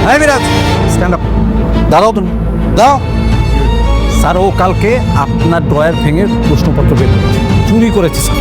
হ্যাঁ Miraj, stand up. দাঁড়াও তুমি, দাঁড়াও। স্যার, ও কালকে আপনার ড্রয়ার ভেঙে প্রশ্নপত্র বের করেছে, চুরি করেছে স্যার।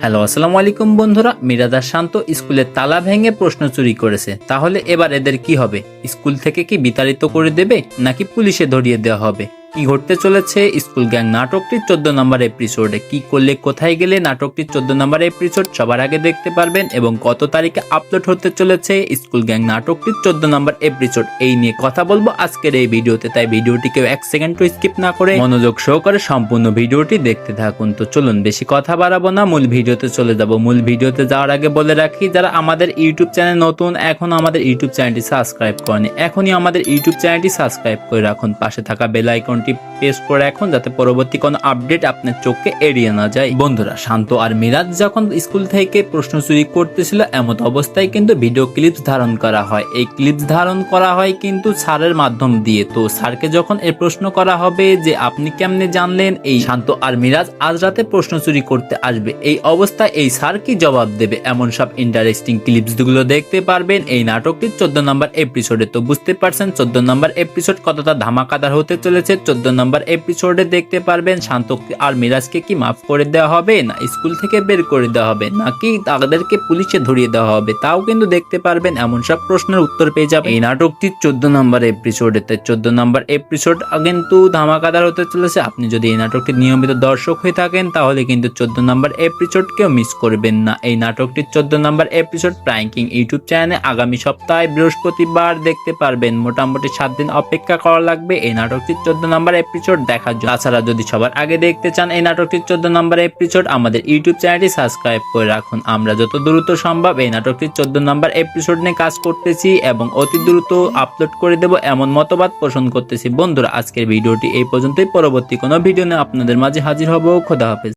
হ্যালো, আসসালামু আলাইকুম বন্ধুরা। মিরাজ আর শান্ত স্কুলের তালা ভেঙে প্রশ্ন চুরি করেছে, তাহলে এবার এদের কি হবে? স্কুল থেকে কি বিতাড়িত করে দেবে নাকি পুলিশে ধরিয়ে দেওয়া হবে? কি ঘটতে চলেছে স্কুল গ্যাং নাটকটির 14 নম্বর এপিসোডে? কি করলে কোথায় গেলে নাটকটির 14 নম্বর এপিসোড সবার আগে দেখতে পারবেন এবং কত তারিখে আপলোড হতে চলেছে স্কুল গ্যাং নাটকটির 14 নম্বর এপিসোড, এই নিয়ে কথা বলবো আজকের এই ভিডিওতে। তাই ভিডিওটিকে 1 সেকেন্ড স্কিপ না করে মনোযোগ সহকারে সম্পূর্ণ ভিডিওটি দেখতে থাকুন। তো চলুন বেশি কথা বাড়াবো না, মূল ভিডিওতে চলে যাব। মূল ভিডিওতে যাওয়ার আগে বলে রাখি, যারা আমাদের ইউটিউব চ্যানেল নতুন, এখন আমাদের ইউটিউব চ্যানেলটি সাবস্ক্রাইব করেনি, এখনই আমাদের ইউটিউব চ্যানেলটি সাবস্ক্রাইব করে রাখুন। পাশে থাকা বেল আইকনটি প্রেস করে রাখুন যাতে পরবর্তী কোনো আপডেট আপনার চোখকে এড়িয়ে না যায়। বন্ধুরা, শান্ত আর মিরাজ যখন স্কুল থেকে প্রশ্ন চুরি করতেছিল, এমন অবস্থায় কিন্তু ভিডিও ক্লিপস ধারণ করা হয়। এই ক্লিপস ধারণ করা হয় কিন্তু স্যারের মাধ্যম দিয়ে। তো স্যারকে যখন এই প্রশ্ন করা হবে যে আপনি কেমনে জানলেন এই শান্ত আর মিরাজ আজ রাতে প্রশ্ন চুরি করতে আসবে, এই অবস্থায় এই স্যার কি জবাব দেবে, এমন সব ইন্টারেস্টিং ক্লিপস গুলো দেখতে পারবেন এই নাটকটির 14 নম্বর এপিসোডে। তো বুঝতে পারছেন 14 নম্বর এপিসোড কতটা ধামাকাদার হতে চলেছে। 14 নম্বর এপিসোডে দেখতে পারবেন শান্ত আর মিরাজকে কি মাফ করে দেওয়া হবে, না স্কুল থেকে বের করে দেওয়া হবে, নাকি তাদেরকে পুলিশে ধরিয়ে দেওয়া হবে, তাও কিন্তু দেখতে পারবেন। এমন সব প্রশ্নের উত্তর পেয়ে যাবেন এই নাটকটির 14 নম্বর এপিসোডে। 14 নম্বর এপিসোড কিন্তু ধামাকাদার হতে চলেছে। আপনি যদি এই নাটকটির নিয়মিত দর্শক হয়ে থাকেন তাহলে কিন্তু 14 নম্বর এপিসোড কেউ মিস করবেন না। এই নাটকটির 14 নম্বর এপিসোড প্র্যাঙ্কিং ইউটিউব চ্যানেলে আগামী সপ্তাহে বৃহস্পতিবার দেখতে পারবেন। মোটামুটি 7 দিন অপেক্ষা করা লাগবে এই নাটকটির 14 নম্বর এপিসোড দেখার জন্য। তাছাড়া যদি সবার আগে দেখতে চান এই নাটকটির 14 নম্বর এপিসোড, আমাদের ইউটিউব চ্যানেলটি সাবস্ক্রাইব করে রাখুন। আমরা যত দ্রুত সম্ভব এই নাটকটির 14 নম্বর এপিসোড নিয়ে কাজ করতেছি এবং অতি দ্রুত আপলোড করে দেব এমন মতবাদ পোষণ করতেছি। বন্ধুরা, আজকের ভিডিওটি এই পর্যন্তই। পরবর্তী কোনো ভিডিও নিয়ে আপনাদের মাঝে হাজির হব। খোদা হাফেজ।